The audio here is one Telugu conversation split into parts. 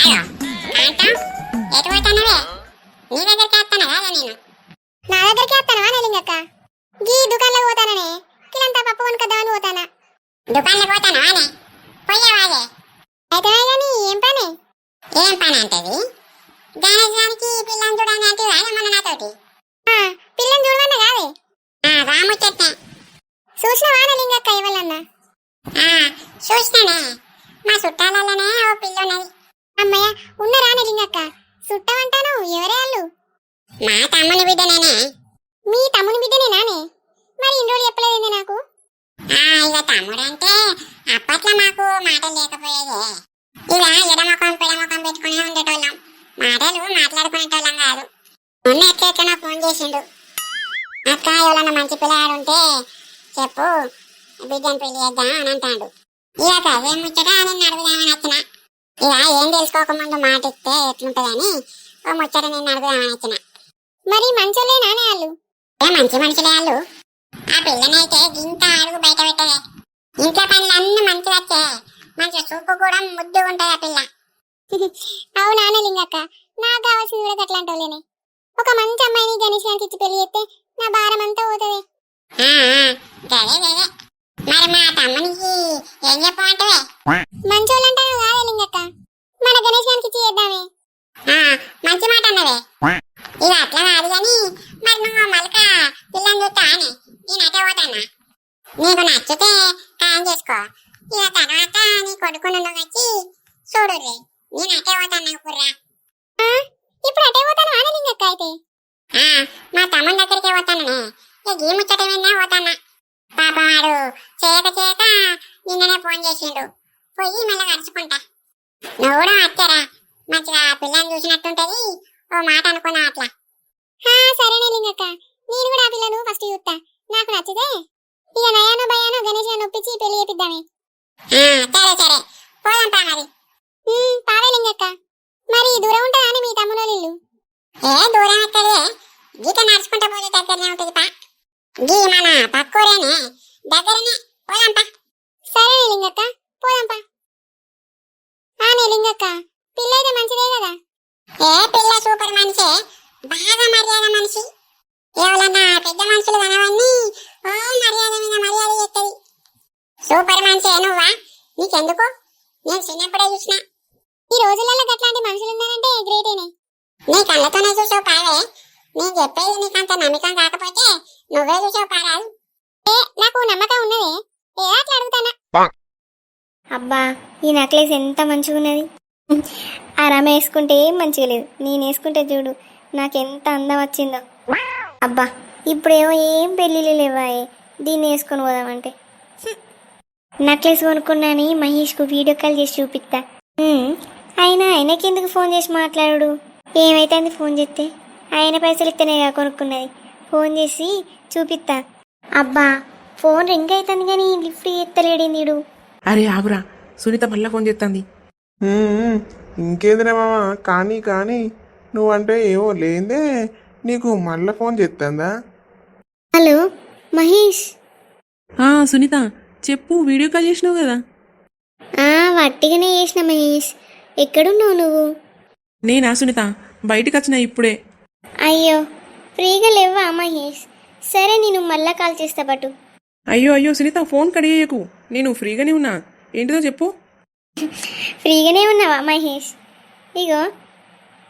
హలో కాంతం, ఎటు పోతానవే? నీ దగ్గరికి వస్తానవా నేను? నా దగ్గరికి వస్తానవా నలింగక్క? గీ దుకాణంలోకి పోతాననే, కిలంతా పప్పు కొనుక్కొద్దామని పోతానా. దుకాణంలోకి పోతానవానే? పోయావాగే అయితే కానీ ఏం పని? ఏం పని అంటది? గణేశానికి పిల్లని చూడని అంటే మన నాతోటి పిల్లని చూడమన్నా కాదే రాముచ్చట్నే చూసినవా నలింగక్క ఇవ్వాలన్నా? చూసినానే, మా చుట్టాలలోనే ఓ పిల్ల ఉన్నది. అమ్మయ్య, ఉన్నరా నలింగక్క? చుట్టమంటాను, ఎవరే వాళ్ళు? మా తమ్ముని బిడ్డనేనే. మీ తమ్ముని బిడ్డనేనానే? మరి ఇన్ని రోజులు చెప్పలేదండి నాకు. ఇక తమ్ముడు అంటే అప్పట్లో మాకు మాటలు లేకపోయేదే. ఇక ఎడమొఖం పిడమొఖం పెట్టుకునే ఉండేటోళ్ళం, మాటలు మాట్లాడుకునేటోళ్ళం కాదు. మొన్న ఎట్లెట్లనో ఫోన్ చేసిండు, అక్క ఎవరన్నా మంచి పిల్లాడుంటే చెప్పు, బిడ్డను పెళ్లి చేద్దాం అని అంటాడు. ఇక అదేం ముచ్చట నేను అడుగుదామని వచ్చిన. ఇక ఏం తెలుసుకోకముందు మాట ఇస్తే ఎట్లుంటదని ఓ ముచ్చట నేను అడుగుదామని వచ్చిన. మరి మంచోళ్ళేనానే వాళ్ళు? మంచి మనుషులే వాళ్ళు. ఆ పిల్లనైతే ఇంత అడుగు బయట పెట్టదే. ఇంట్లో పనులన్నీ మంచిగా వచ్చే, మంచి చూపు కూడా ముద్దుగా ఉంటది ఆ పిల్ల. అవునా లింగక్క, నాకు కావాల్సింది కూడా అట్లాంటి వాళ్ళనే. ఒక మంచి అమ్మాయిని గణేశానికి ఇచ్చి పెళ్లి చేస్తే నా భారం అంతా పోతుంది. మరి మా తమ్మునికి ఏం చెప్పమంటే? మంచోళ్ళంటాను కాదే లింగక్క, మన గణేశానికి ఇచ్చి చేద్దామే. మంచి మాట అన్నవే. ఇక అట్లా కాదు కానీ మరి నువ్వు మలక పిల్లని చూస్తా అని నేనైతే పోతానా? నీకు నచ్చితే ఖాయం చేసుకో, ఇక తర్వాత నీ కొడుకును వచ్చి చూడు. నేనైతే పోతాను కుర్రా. ఇప్పుడు అటే పోతాను ఆనలింగక్క అయితే? మా తమ్ముని దగ్గరికి పోతాననే. ఇక గీ ముచ్చట విన్నా పోతానా. పాపం వాడు చేయక నిన్ననే ఫోన్ చేసిండు, పోయి మళ్ళీ కలుసుకుంటా. నువ్వు కూడా వచ్చారా, మంచిగా పిల్లని చూసినట్టుంటది, ఓ మాట అనుకున్నా అట్లా. సరేనే లింగక్క, నేను కూడా ఆ పిల్లను ఫస్ట్ చూస్తా. నాకు నచ్చితే ఇక నయానో భయానో గణేష్ ఒప్పించి పెళ్లి చేపిద్దామే. సరే సరే, పోదాంపా మరి. పావే లింగక్క, మరి దూరం ఉంటుందా మీ తమ్ముడు ఇల్లు? దూరం ఎక్కడే, గీత నడుచుకుంటా పోతే దగ్గరనే ఉంటుంది పా. గీ మన పక్కూరేనే, దగ్గరనే, పోదాంపా. సరేనే లింగక్క, పోదాంపా. లింగక్క, పిల్ల అయితే మంచిదే కదా? పిల్ల సూపర్ మనిషే, బాగా మర్యాద మనిషి. ఎవరన్నా పెద్ద మనుషులు కనవన్నీ ఓ మర్యాద మీద మర్యాద చేస్తుంది. సూపర్ మనిషే నువ్వా? నీకెందుకు, నేను చిన్నప్పుడే చూసిన. ఈ రోజులలో గట్లాంటి మనుషులు ఉన్నారంటే గ్రేటేనే. నీ కళ్ళతోనే చూసావు పావే, నేను చెప్పేది నీకంత నమ్మకం కాకపోతే నువ్వే చూసావు పారాదు. నాకు నమ్మకం ఉన్నదే, అట్లా అడుగుతానా. అబ్బా, ఈ నెక్లెస్ ఎంత మంచిగా ఉన్నది. ఆ రమ వేసుకుంటే ఏం మంచిగా లేదు, నేను వేసుకుంటే చూడు నాకెంత అందం వచ్చిందో. అబ్బా, ఇప్పుడేమో ఏం పెళ్ళిళ్ళు లేవాయే, దీన్ని వేసుకొని పోదామంటే. నెక్లెస్ కొనుక్కున్నాని మహేష్కు వీడియో కాల్ చేసి చూపిస్తా. అయినా ఆయనకెందుకు ఫోన్ చేసి మాట్లాడు? ఏమైతే ఫోన్ చేస్తే ఆయన పైసలు ఇస్తేనేగా కొనుక్కున్నది, ఫోన్ చేసి చూపిస్తా. అబ్బా, ఫోన్ రింగ్ అవుతుంది కానీ లిఫ్ట్ ఎత్తలేడు నీడు. అరే ఆగురా, సునీత మళ్ళా ఫోన్ చేస్తుంది. ఇంకేందిరా మామ, కానీ నువ్వంటే ఏవో లేదే, నీకు మళ్ళా ఫోన్ చేస్తుందా? హలో మహేష్. సునీత చెప్పు, వీడియో కాల్ చేసినావు కదా? వట్టిగానే చేసిన మహేష్, ఎక్కడున్నావు నువ్వు? నేనా సునీత, బయటకు వచ్చిన ఇప్పుడే. అయ్యో, ఫ్రీగా లేవా మహేష్? సరే, నేను మళ్ళా కాల్ చేస్తా పట్టు. అయ్యో సునీత, ఫోన్ కడిగేయకు, నేను ఫ్రీగానే ఉన్నా, ఏంటిదో చెప్పు. ఫ్రీగానే ఉన్నావా మహేష్? ఇగో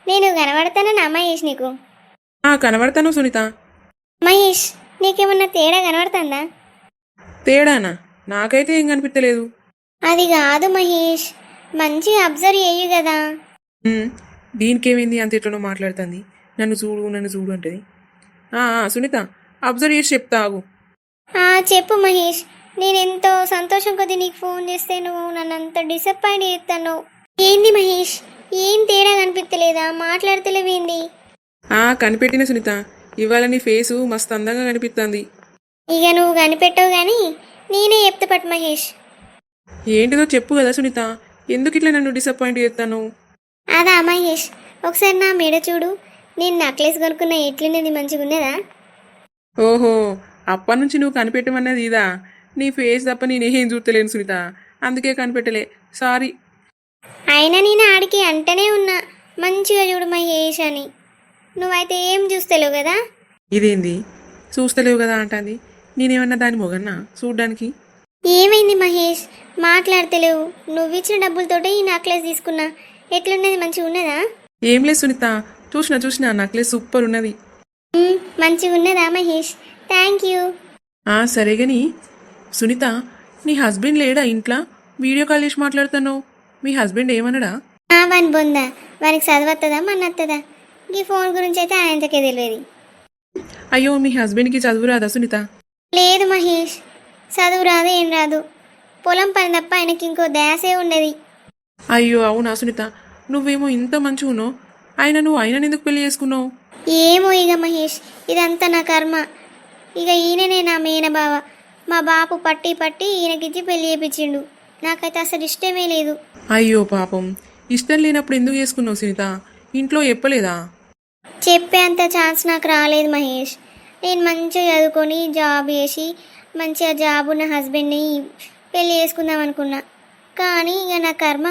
నేను కనబడతానా మహేష్ నీకు? కనబడతాను సునీత. మహేష్, నీకేమన్నా తేడా కనబడుతుందా? తేడానా? నాకైతే ఏం కనిపించలేదు. అది కాదు మహేష్, మంచిగా అబ్జర్వ్ చేయు కదా. దీనికేమైంది అంత ఎట్లనో మాట్లాడుతుంది, నన్ను చూడు అంటది. సునీత, అబ్జర్వ్ చేసి చెప్తా ఆగు. చెప్పు మహేష్, నేనెంతో సంతోషం కొద్ది నీకు ఫోన్ చేస్తే నువ్వు నన్ను అంత డిసప్పాయింట్ చేస్తాను. ఏంది మహేష్, ఏం తేడా కనిపించలేదా? మాట్లాడతలేవేంది? కనిపెట్టిన సునీత, ఇవాళ నీ ఫేసు మస్తు అందంగా కనిపిస్తుంది. ఇక నువ్వు కనిపెట్టవు కానీ నేనే చెప్తా పట్టు మహేష్. ఏంటిదో చెప్పు కదా సునీత, ఎందుకు ఇట్లా నన్ను డిసప్పాయింట్ చేస్తాను? అదా మహేష్, ఒకసారి నా మెడ చూడు, నేను నెక్లెస్ కొనుక్కున్న ఎట్లున్నది, మంచిగా ఉన్నదా? ఓహో, అప్పటి నుంచి నువ్వు కనిపెట్టమన్నది ఇదా? నీ ఫేస్ తప్ప నేనేం చూస్తలేను సునీత, అందుకే కనిపెట్టలే, సారీ. అయినా నేను ఆడికి అంటనే ఉన్నా మంచిగా చూడు మహేష్ అని. నువ్వైతే ఏం చూస్తలేవు కదా. ఇదేంది చూస్తలేవు కదా అంటుంది. నేనేమన్నా దాని మొగన్నా చూడ్డానికి? ఏమైంది మహేష్, మాట్లాడతలేవు? నువ్వు ఇచ్చిన డబ్బులతోటే ఈ నెక్లెస్ తీసుకున్నా. ఎట్లున్నది, మంచిగా ఉన్నదా? ఏం లేదు సునీత, చూసిన నక్లెస్ సూపర్ ఉన్నది. మంచిగా ఉన్నదా మహేష్? Thank you. సరే గని సునీత, నీ హస్బెండ్ లేడా ఇంట్లో? వీడియో కాల్ చేసి మాట్లాడుతాను. మీ హస్బెండ్ ఏమన్నాడా? వాని బొందా, వానికి చదవత్తదా మన్నత్తదా? ఈ ఫోన్ గురించి అయితే ఆయనకే తెలియదు. అయ్యో, మీ హస్బెండ్కి చదువు రాదా సునీత? లేదు మహేష్, చదువు రాదు ఏం రాదు. పొలం పని తప్ప ఆయనకి ఇంకో ధ్యాసే ఉండదు. అయ్యో అవునా సునీత, నువ్వేమో ఇంత మంచిగా ఉన్నావు, నువ్వు ఆయన ఎందుకు పెళ్లి చేసుకున్నావు? ఏమో ఇక మహేష్, ఇదంతా నా కర్మ. ఇక ఈయననే నా మేన బావ. మా బాపు పట్టి పట్టి ఈయనకిచ్చి పెళ్లి చేపించిండు. నాకైతే అసలు ఇష్టమే లేదు. అయ్యో పాపం, ఇష్టం లేనప్పుడు ఎందుకు చేసుకున్నావు సునీత? ఇంట్లో చెప్పలేదా? చెప్పేంత ఛాన్స్ నాకు రాలేదు మహేష్. నేను మంచిగా చదువుకొని జాబ్ చేసి మంచిగా జాబ్ ఉన్న హస్బెండ్ని పెళ్లి చేసుకుందాం అనుకున్నా. కానీ ఇక నా కర్మ.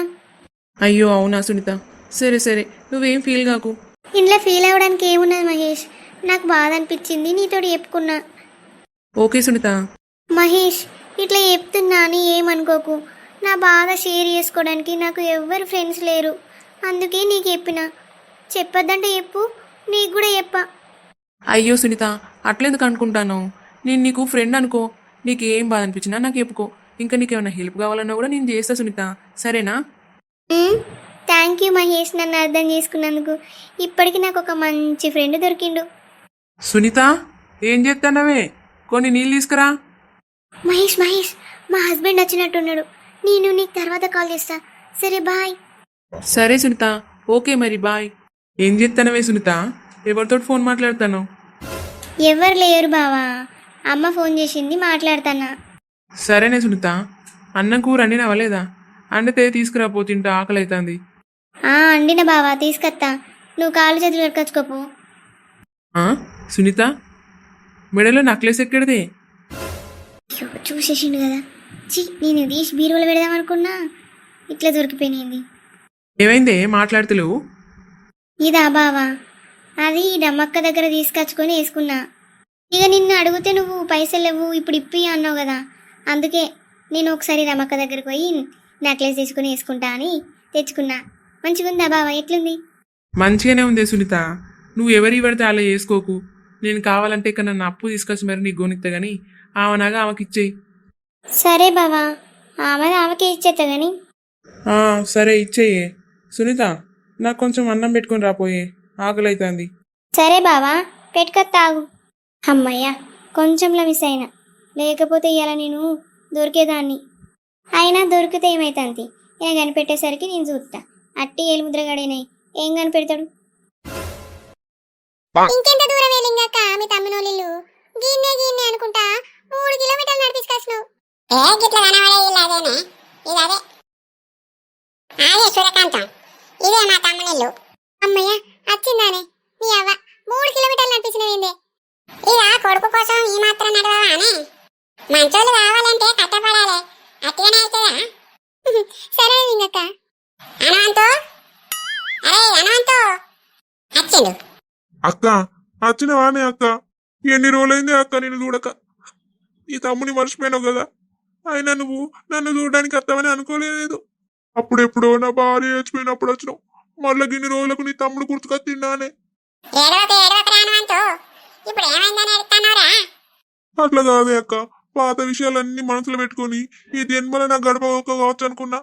అయ్యో అవునా సునీత, సరే సరే, నువ్వేం ఫీల్ కాకు. ఇంట్లో ఫీల్ అవ్వడానికి ఏమున్నది మహేష్, నాకు బాధ అనిపించింది, నీతోటి చెప్పుకున్నా. ఓకే సునీత. మహేష్, ఇట్లా చెప్తున్నా అని ఏమనుకోకు. నా బాధ షేర్ చేసుకోవడానికి నాకు ఎవ్వరు ఫ్రెండ్స్ లేరు. అందుకే నీకు చెప్పిన. చెప్పొద్దంటే చెప్పు, నీకు కూడా చెప్పా. అయ్యో సునీత, అట్లెందుకు అనుకుంటాను? నేను నీకు ఫ్రెండ్ అనుకో. నీకు ఏం బాధ అనిపించినా నాకు చెప్పుకో. ఇంకా నీకు ఏమైనా హెల్ప్ కావాలన్నా కూడా నేను చేస్తా సునీత, సరేనా? థ్యాంక్ యూ మహేష్, నన్ను అర్థం చేసుకున్నందుకు. ఇప్పటికి నాకు ఒక మంచి ఫ్రెండ్ దొరికిండు. సునీత, ఏం చేస్తానవే? కొన్ని నీళ్ళు తీసుకురా. మహేష్ మహేష్, మా హస్బెండ్ వచ్చినట్టున్నాడు. నేను నీకు తర్వాత కాల్ చేస్తా. సరే బాయ్. సరే సునీత, ఓకే మరి బాయ్. ఏం చేస్తానవే సునీత? ఎవరితో ఫోన్ మాట్లాడతాను? ఎవరు లేరు బావా, అమ్మ ఫోన్ చేసింది, మాట్లాడతానా. సరేనే సునీత, అన్నం కూర అండినా అవ్వలేదా? అండితే తీసుకురాపో, తింటా, ఆకలి అవుతుంది. అండిన బావా, తీసుకొత్తా. నువ్వు కాళ్ళు చేతులు కట్టుకొచ్చుకోపో. సునీత, మెడలో నక్లెస్ ఎక్కడిదే? అయ్యో, చూసేసిండు కదా. నేను తీసి బీరువాలో పెడదాం అనుకున్నా, ఇట్లా దొరికిపోయినాయింది. ఏమైందే మాట్లాడతలేవు? ఇదా బావా, అది డమ్మక్క దగ్గర తీసుకొచ్చుకొని వేసుకున్నా. ఇక నిన్ను అడిగితే నువ్వు పైసలు లేవు ఇప్పుడు ఇప్పి అన్నావు కదా, అందుకే నేను ఒకసారి రమక్క దగ్గరకు పోయి నెక్లెస్ తీసుకుని వేసుకుంటా అని తెచ్చుకున్నా. మంచిగుందా బావా, ఎట్లుంది? మంచిగానే ఉంది సునీత. నువ్వు ఎవరి పడితే అలా చేసుకోకు. నేను కావాలంటే ఇక్కడ నన్ను అప్పు తీసుకొచ్చి మరి నీకు గోనిస్తా గానీ ఆమెనాగా ఆమెకి ఇచ్చేయి. సరే బావా, ఆమెకే ఇచ్చేస్తా గాని. సరే ఇచ్చేయే. సునీత, నాకు కొంచెం అన్నం పెట్టుకొని రాపోయే, ఆకలి అవుతుంది. సరే బావా, పెట్టుకొత్తాగు. అమ్మయ్యా, కొంచెంలా మిస్ అయినా, లేకపోతే ఇవాళ నేను దొరికేదాన్ని. అయినా దొరికితే ఏమైతుంది, ఈయన కనిపెట్టేసరికి నేను చూస్తా. అట్టి ఏలుముద్రగాడేనాయి, ఏం కనిపెడతాడు? ఇంకెంత దూరం వెళ్ళింగక్క మీ తమ్మునోళ్ళు? గిన్నే అనుకుంటా 3 కిలోమీటర్లు నడిపించుకొచ్చినావు. గిట్ల కనబడే ఇల్లు అదేనే, ఇది అదే సూర్యకాంతం, ఇదే మా తమ్మునిల్లు. అమ్మయ్య, వచ్చిందానే నీ అవ్వ. 3 కిలోమీటర్లు నడిపించినవిందే. ఇక కొడుకు కోసం ఈ మాత్రం నడవానే? మంచోళ్ళు కావాలంటే కట్టపడాలి, అట్టిగానే అవుతుందా? సరే ఇంకక్క. అనవంతో, అనవంతో వచ్చిండు. అక్క, వచ్చినవానే అక్క? ఎన్ని రోజులైంది అక్క నేను చూడక? ఈ తమ్ముని మర్చిపోయినావు కదా. అయినా నువ్వు నన్ను చూడడానికి వస్తావని అనుకోలేదు. అప్పుడెప్పుడో నా భార్య చచ్చిపోయినప్పుడు వచ్చినావు. మళ్ళీ ఇన్ని రోజులకు నీ తమ్ముడు గుర్తుకొచ్చిందానే. అట్లా కాదే అక్క, పాత విషయాలన్నీ మనసులో పెట్టుకొని ఈ జన్మలో నా గడప కావచ్చు అనుకున్నా.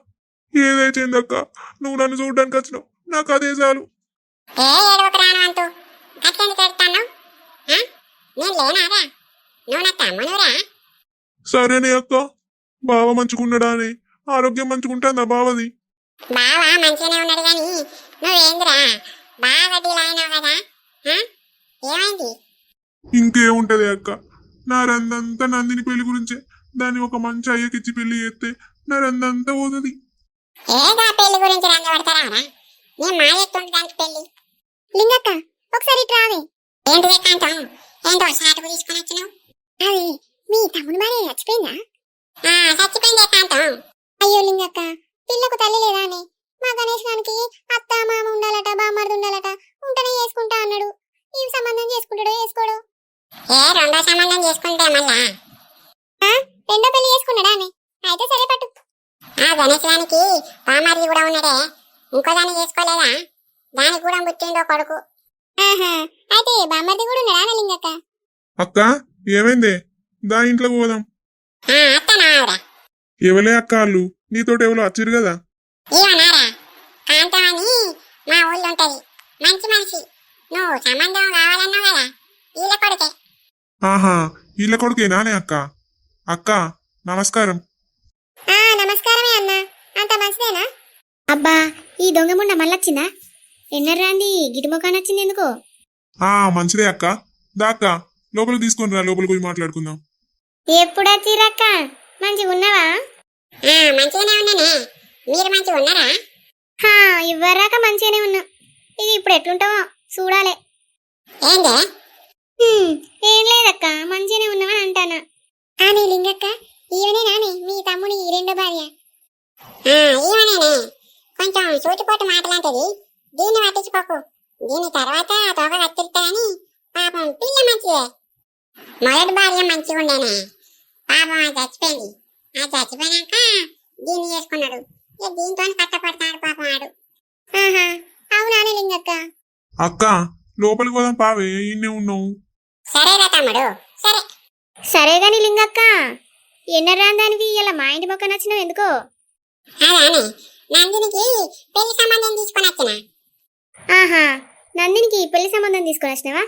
ఏదైతే అక్క, నువ్వు నన్ను చూడడానికి వచ్చినావు, నాకు అదే చాలు. సరేనే అక్క, బావ మంచుకున్నాడా అని? ఆరోగ్యం మంచుకుంటుందా బావది? బావా మంచిగానే ఉన్నాడు కానీ నువ్వేంద్రా బాగా డీల్ అయినావు కదా, ఏమైంది? ఇంకేముంటది అక్క, నా రందంతా నందిని పెళ్లి గురించే. దాన్ని ఒక మంచి అయ్యకిచ్చి పెళ్లి చేస్తే నా రందంతా పోతుంది. ఏదా పెళ్లి గురించి రంగపడతారా? నేను మాయెత్తుంది దానికి పెళ్లి. లింగక్క, ఒకసారి రావే. ఏంటిదే కాంతం, ఏంటో షాటుకు తీసుకొని వచ్చినావు? అది మీ తమ్ముడు భార్య చచ్చిపోయిందా? చచ్చిపోయిందే కాంతం. అయ్యో లింగక్క, పిల్లకు తల్లి లేదా అని మా గణేష్ గానికి అత్త మామ ఉండాలట, బామ్మర్ది ఉండాలట, ఉంటేనే చేసుకుంటా అన్నాడు. ఈ సంబంధం చేసుకుంటాడో చేసుకోడు. రెండో సంబంధం చేసుకుంటా మళ్ళా రెండో పెళ్లి చేసుకున్నాడా అని అయితే సరే పట్టు. గణేష్ గానికి బామ్మర్ది కూడా ఉన్నాడే, ఇంకో దాన్ని చేసుకోలేదా? దానికి కూడా పుట్టిండో కొడుకు. అయితే బామ్మర్ది కూడా ఉన్నాడా అని లింగక్క? అక్క ఏమైంది? దా ఇంట్లోకి పోదాం. అత్త నావరా ఎవలే అక్క వాళ్ళు? నీతోటి ఎవరో వచ్చిరు కదా. ఇవనారా కాంతం అని మా ఊళ్ళో ఉంటది, మంచి మనిషి. నువ్వు సంబంధం కావాలన్నావు కదా, వీళ్ళ కొడుకే. ఆహా, వీళ్ళ కొడుకేనానే అక్క? అక్క నమస్కారం. నమస్కారమే అన్న, అంత మంచిదేనా? అబ్బా, ఈ దొంగ ముండ మళ్ళొచ్చిందా? ఎన్నర్రాంది గిటిమొఖాన్ వచ్చింది ఎందుకో? మంచిదే అక్క. దా అక్క లోపలికి తీసుకొని రా, లోపలికి పోయి మాట్లాడుకుందాం. ఎప్పుడు వచ్చిరక్క? మంచిగా ఉన్నావా? మంచిగానే ఉన్నానే, మీరు మంచిగా ఉన్నారా? ఇవ్వరాక మంచిగానే ఉన్నా. ఇక ఇప్పుడు ఎట్లుంటావో చూడాలే. ఏందే? ఏం లేదక్క, మంచిగానే ఉన్నావని అంటానా. నీ లింగక్క ఈవనే నాని మీ తమ్ముని రెండో భార్య? ఈవనేనే, కొంచెం సూటిపోటు మాటలాంటిది, దీన్ని పట్టించుకోకు. దీని తర్వాత తోక కత్తిరిస్తాయని. పాపం పిల్ల మంచిదే, మొదటి భార్య మంచిగా ఉండేనే. పాపం అది చచ్చిపోయింది. అది చచ్చిపోయినాక దీన్ని చేసుకున్నాడు. ఇక దీంతో కట్టపడతాడు పాపం ఆడు. అవునానే లింగక్క? అక్క లోపలికి పోదాం పావే, ఇన్నే ఉన్నావు. సరేరా తమ్ముడు, సరే. సరే గాని లింగక్క, ఎన్నర్రాందానివి ఇలా మా ఇంటి మొక్క నచ్చినావు ఎందుకో? అలానే నందినికి పెళ్లి సంబంధం తీసుకొని వచ్చిన. నందినికి పెళ్లి సంబంధం తీసుకొని వచ్చినావా?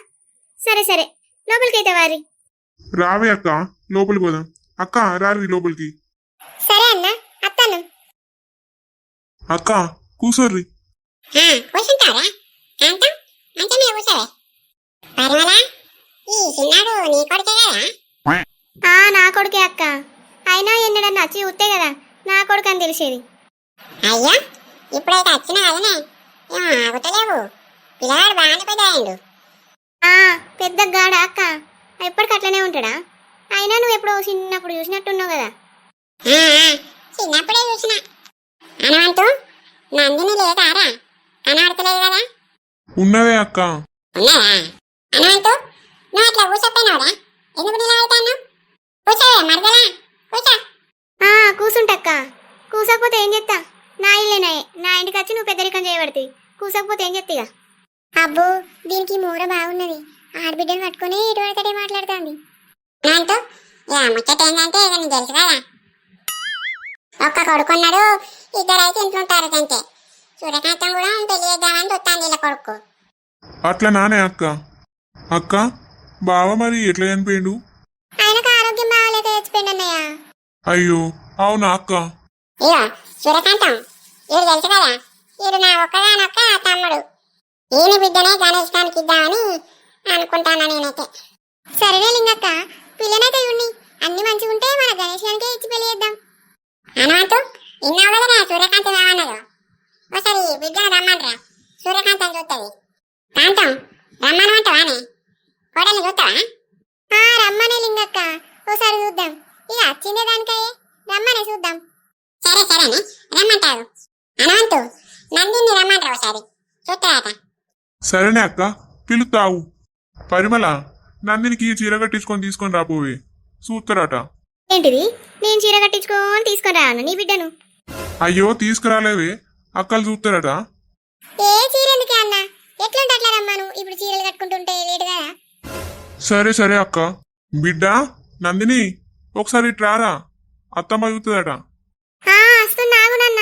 సరే సరే, లోపలికైతే వారి. రావే అక్క లోపలికి పోదాం. అక్క రారి లోపలికి. సరే అన్న, అత్తాను. అక్క కూసోర్రి. కూర్చుంటారా? కాంతం మంచి మీద కూర్చోవే. పరిమళ, ఈ చిన్నాడు నీ కొడుకే కదా? నా కొడుకే అక్క. అయినా ఎన్నడన్నా వచ్చి ఉత్తే కదా నా కొడుకు అని తెలిసేది. అయ్యా, ఇప్పుడైతే వచ్చిన కదనే, ఏం ఆగుతలేవు. పిల్లవాడు బాగానే పెద్దవాడు. పెద్ద గాడ అక్క, ఎప్పటికి అట్లనే ఉంటాడా? అయినా నువ్వు ఎప్పుడో చిన్నప్పుడు చూసినట్టున్నావు కదా. చిన్నప్పుడే చూసిన. అనవంతు నందిని లేదారా? కనబడతలేదు కదా? ఉన్నదే అక్క. ఉన్నారా? అనవంతు నువ్వు అట్లా కూర్చోపోయినావురా? ఎందుకు నిలబడతాను? కూర్చోవే మరదలా, కూర్చో. కూసుంటక్క. కూసకపోతే ఏం చెప్తా? నా ఇల్లేనాయే, నా ఇంటికి వచ్చి నువ్వు పెద్దరికం చేయబడుతుంది. కూసకపోతే ఏం చెప్తా? అబ్బో, దీనికి మూర బాగున్నది. ఆడబిడ్డను పట్టుకుని ఇటు పడతాడే మాట్లాడుతుంది. అంటూ ముచ్చట ఏంటంటే ఇక నీకు తెలుసు కదా, ఒక్క కొడుకున్నాడు, ఇద్దరు అయితే ఇంట్లో ఉంటారు అంతే. సూర్యకాంతం కూడా పెళ్లి చేద్దామని చూస్తాను ఇలా కొడుకు. అట్లా నానే అక్క. అక్క బావ మరి ఎట్లా చనిపోయిండు? ఆయనకు ఆరోగ్యం బాగాలేక చచ్చిపోయిండు అన్నయ్య. అయ్యో అవునా అక్క? ఇగో సూర్యకాంతం, వీడు తెలుసు కదా, వీడు నా ఒక్కగానొక్క తమ్ముడు. ఈయన బిడ్డనే గణేష్ గారికి ఇద్దామని అనుకుంటాను నేనైతే. సరేనే లింగక్క, పిల్లనైతే ఇవ్వండి. అన్ని మంచిగా ఉంటే మన గణేష్ గారికి ఇచ్చి పెళ్లి చేద్దాం. అనవంతు ఇన్నావు కదా సూర్యకాంతం ఏమన్నదో, ఒకసారి బిడ్డను రమ్మంటారా, సూర్యకాంతం చూస్తుంది. కాంతం రమ్మనమంటావానే, కోడల్ని చూస్తావా? రమ్మనే లింగక్క, ఒకసారి చూద్దాం. ఇక వచ్చిందే దానికయ్యే, రమ్మనే చూద్దాం. సరే సరేనే రమ్మంటారు. అనవంతు నందిని రమ్మంటారు ఒకసారి చూస్తారట. సరేనే అక్క పిలుతావు. పరిమళ నందినికి చీర కట్టించుకొని తీసుకొని రాపోవే, చూస్తారట. ఏంటిది? నేను చీర కట్టించుకొని తీసుకొని రాను నీ బిడ్డను? అయ్యో తీసుకురాలేవే, అక్కలు చూస్తారట. ఏ చీర ఎందుకే అన్న, ఎట్లుంటే అట్లా రమ్మను. ఇప్పుడు చీరలు కట్టుకుంటుంటే లేడు కదా. సరే సరే అక్క. బిడ్డ నందిని ఒకసారి ఇట్రారా, అత్తమ్మ చూస్తుందట. వస్తున్నాగు నాన్న.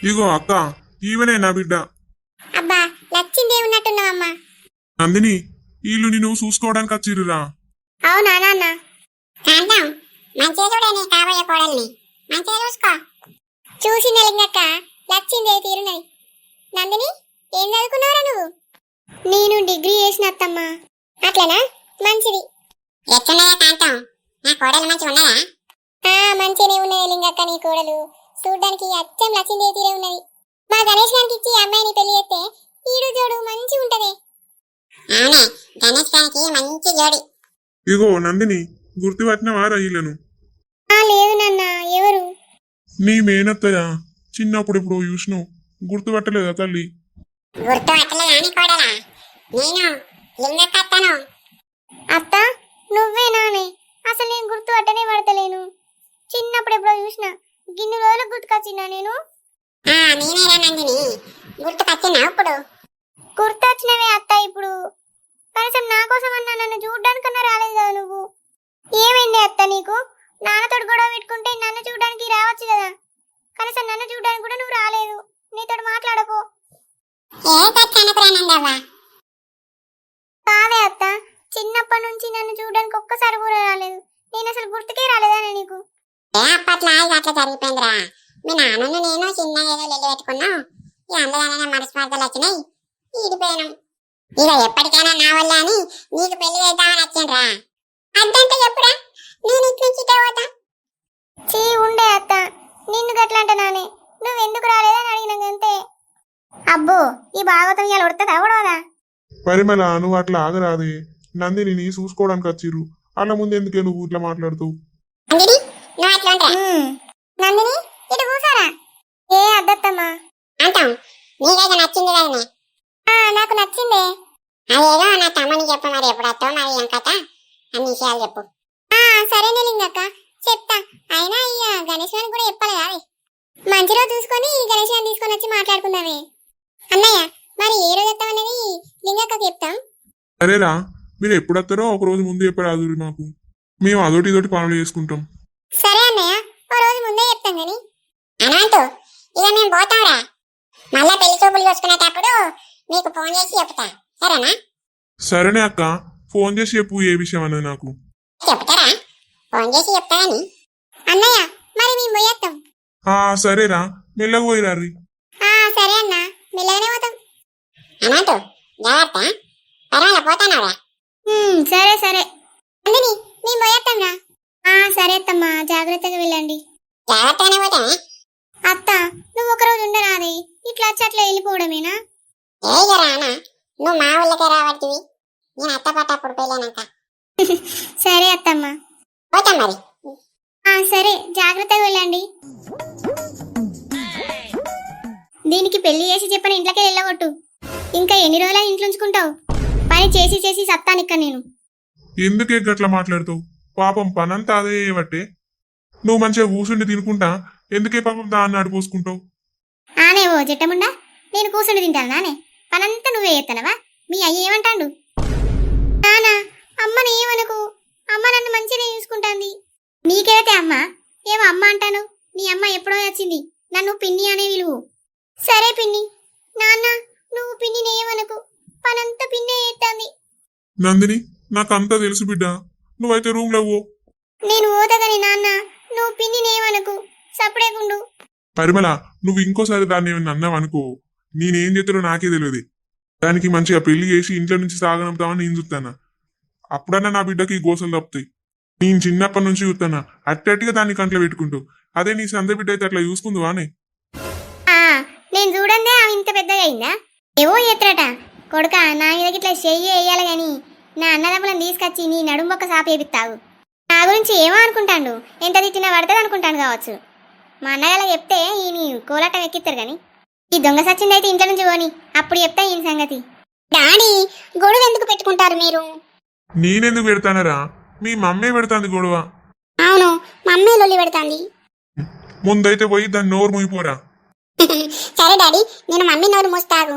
ఇగో అక్క ఈవెనే నా బిడ్డ. అబ్బా లచ్చిందే ఉన్నట్టున్నావమ్మా. నందిని వీళ్ళు నిన్ను చూసుకోవడానికి వచ్చిర్రురా. అవునా నాన్న? కాంతం మంచిగా చూడని కాబోయే కోడల్ని, మంచిగా చూసుకో. చూసిందే లింగక్క, లచ్చిందే తీరునది. నందిని ఏం చదువుకున్నావురా నువ్వు? నేను డిగ్రీ చేసిన అత్తమ్మా. అట్లనా, మంచిది. ఎట్లున్నదా కాంతం, నా కోడలు మంచిగా ఉన్నదా? మంచిగానే ఉన్నది లింగక్క, నీ కోడలు చూడ్డానికి అచ్చం లచ్చిందే తీరే ఉన్నది. మా గణేష్ గారికి ఇచ్చి అమ్మాయిని పెళ్లి చేస్తే ఈడు జోడు మంచి ఉంటది. అవునే, గణేష్ గారికి మంచి జోడి. ఇగో నందిని గుర్తుపట్టిన వారా వీళ్ళను? లేదు నాన్న, ఎవరు? నీ మేనత్తయ్య చిన్నప్పుడు ఎప్పుడో చూసినావు, గుర్తుపట్టలేదా తల్లి? గుర్తు అట్లే కానీ కోడలా నేను లింగక్కత్తను. అత్త నువ్వేనానే? అసలు నేను గుర్తు పట్టనే పడతలేను. చిన్నప్పుడు ఎప్పుడో చూసిన గిన్నె రోజులకు గుర్తుకొచ్చినా నేను. నేనేరా నందిని, గుర్తుకొచ్చినా ఇప్పుడు? గుర్తొచ్చినవే అత్త ఇప్పుడు. కనీసం నా కోసం అన్నా నన్ను చూడ్డానికన్నా రాలేదు కదా నువ్వు. ఏమైంది అత్త నీకు? నాన్నతోటి గొడవ పెట్టుకుంటే నన్ను చూడడానికి రావచ్చు కదా. కనీసం నన్ను చూడడానికి కూడా నువ్వు రాలేదు. నీతో మాట్లాడపో. ఏనవ్వా కాదే అత్త, చిన్నప్పటి నుంచి నన్ను చూడడానికి ఒక్కసారి కూడా రాలేదు. నేను అసలు గుర్తుకే రాలేదా నీకు? అప్పట్లో అట్లా జరిగిపోయిందిరా. మీ నాన్నను నేను చిన్నగా ఏదో లెల్లి పెట్టుకున్నాం. ఈ అందగానే మనస్పార్థాలు వచ్చినాయి, ఈడిపోయాను. ఇక ఎప్పటికైనా నా వల్ల అని నీకు పెళ్లి చేద్దామని వచ్చిండ్రా. అద్దంటే ఎప్పుడా? నేను ఇటు నుంచి ఇటే పోతా. చీ ఉండే అత్త, నిన్ను గట్లంట నానే. నువ్వెందుకు రాలేదని అడిగినాక అంతే. అబ్బో ఈ భాగవతం ఇవాళ ఉడతదా ఉడవదా? పరిమళ, నువ్వు అట్లా ఆగరాదే. నందిని చూసుకోవడానికి వచ్చిర్రు, అలా ముందు ఎందుకే నువ్వు ఇట్లా మాట్లాడుతావు? నందిని నువ్వు అట్లా ఉంటా నందిని ఇటు కూసారా? ఏ అద్దత్తమ్మా అంటాం. నీకైతే నచ్చింది కదనే? నాకు నచ్చిందే. అదేదో నా తమ్మని చెప్పు, మరి ఎప్పుడు వస్తావు మరి ఏం కథ అన్ని విషయాలు చెప్పు. సరేనే లింగక్క చెప్తా. అయినా ఇక గణేశానికి కూడా చెప్పాలి కాదే. మంచి రోజు చూసుకొని గణేశాన్ని తీసుకొని వచ్చి మాట్లాడుకుందామే. అన్నయ్య మరి ఏ రోజు వస్తామనేది లింగక్కకి చెప్తాం. సరేరా, మీరు ఎప్పుడు వస్తారో ఒక రోజు ముందు చెప్పరాదు మాకు. మేము అదొటి ఇదొటి పనులు చేసుకుంటాం. సరే అన్నయ్య, ఓ రోజు ముందే చెప్తాం గాని. అనంతు ఇక మేము పోతాంరా. మళ్ళా పెళ్లి చూపులు చూసుకునేటప్పుడు మీకు ఫోన్ చేసి చెప్తా, సరేనా? సరేనే అక్క, ఫోన్ చేసి చెప్పు ఏ విషయం అన్నది నాకు. చెప్తారా? ఫోన్ చేసి చెప్తా అని. అన్నయ్య మరి మేము పోయేస్తాం. సరేరా, మెల్లగా పోయిరారి. సరే అన్న, మెల్లగానే పోతాం. అనంతు జాగ్రత్త, పర్వాలే పోతానారా? సరే సరే అందుని మేము పోయేస్తాం రా. సరే అత్తమ్మా, జాగ్రత్తగా వెళ్ళండి. జాగ్రత్తగానే పోతానే. అత్త నువ్వు ఒక రోజు ఉండరాదే, ఇట్లా వచ్చి అట్లా వెళ్ళిపోవడమేనా? ఏ రానా, నువ్వు మా ఊళ్ళకే రావట్టివి. నేను అత్త పట్టప్పుడు పెళ్ళానాక. సరే అత్తమ్మా. పోతాం మరి. సరే జాగ్రత్తగా వెళ్ళండి. దీనికి పెళ్లి చేసి చెప్పని ఇంట్లోకే వెళ్ళగొట్టు. ఇంకా ఎన్ని రోజులు ఇంట్లో ఉంచుకుంటావు? పని చేసి చేసి సత్తానిక్క నేను. ఎందుకే గట్లా మాట్లాడుతావు? పాపం పనంతా అదే చేయబట్టే. నువ్వు మంచిగా కూర్చుండి తినుకుంటా ఎందుకే పాపం దాన్ని అడిపోసుకుంటావు? ఆనేవో జట్టముండా, నేను కూర్చుండి తింటాను నానే. పనంతా నువ్వే చేస్తానవా? మీ అయ్య ఏమంటాడు? నానా అమ్మని ఏమనుకు, అమ్మ నన్ను మంచిగా చూసుకుంటాంది. నీకేతే అమ్మ? ఏమో అమ్మ అంటాను. నీ అమ్మ ఎప్పుడో వచ్చింది, నన్ను పిన్ని అనే విలువు. సరే పిన్ని. నాన్న నువ్వు పిన్నిని ఏమనుకు, పనంతా పిన్నే చేస్తాంది. నందిని, నాకంతా తెలుసు బిడ్డ, నువ్వైతే రూమ్ లో పో. నేను ఓదగని నాన్న, నువ్వు పిన్నిని ఏమనుకు, సపడేకుండు. పరిమళ, నువ్వు ఇంకోసారి దాన్ని ఏమన్నా అన్నావనుకో, నేనేం చేస్తాడో నాకే తెలియదు. దానికి మంచిగా పెళ్లి చేసి ఇంట్లో నుంచి సాగనంపుతామని నేను చూస్తానా. అప్పుడన్నా నా బిడ్డకి ఈ గోసలు తప్పుతాయి. నేను చిన్నప్పటి నుంచి చూస్తానా అట్టట్టుగా దాన్ని కంట్లో పెట్టుకుంటూ. అదే నీ సంద బిడ్డ అయితే అట్లా చూసుకుందువానే. నేను చూడందే ఆమె ఇంత పెద్దగా అయిందా? ఏవో ఎత్రట కొడుక, నా మీదకి ఇట్లా చెయ్యి వేయాలి గాని నా అన్నదమ్ములను తీసుకొచ్చి నీ నడుంబొక్క సాపేపిస్తావు. నా గురించి ఏమో అనుకుంటాడు, ఎంత తిట్టినా పడుతుంది అనుకుంటాను కావచ్చు. మా అన్నగాల చెప్తే ఈయన కోలాటం ఎక్కిస్తారు గాని, ఈ దొంగ సచ్చింది అయితే ఇంట్లో నుంచి పోని, అప్పుడు చెప్తా ఈయన సంగతి. డాడీ గొడవ ఎందుకు పెట్టుకుంటారు మీరు? నేనెందుకు పెడతానరా, మీ మమ్మే పెడతాంది గొడవ. అవును, మమ్మీ లొల్లి పెడతాంది. ముందైతే పోయి దాన్ని నోరు మూయిపోరా. సరే డాడీ, నేను మమ్మీ నోరు మూస్తాగు.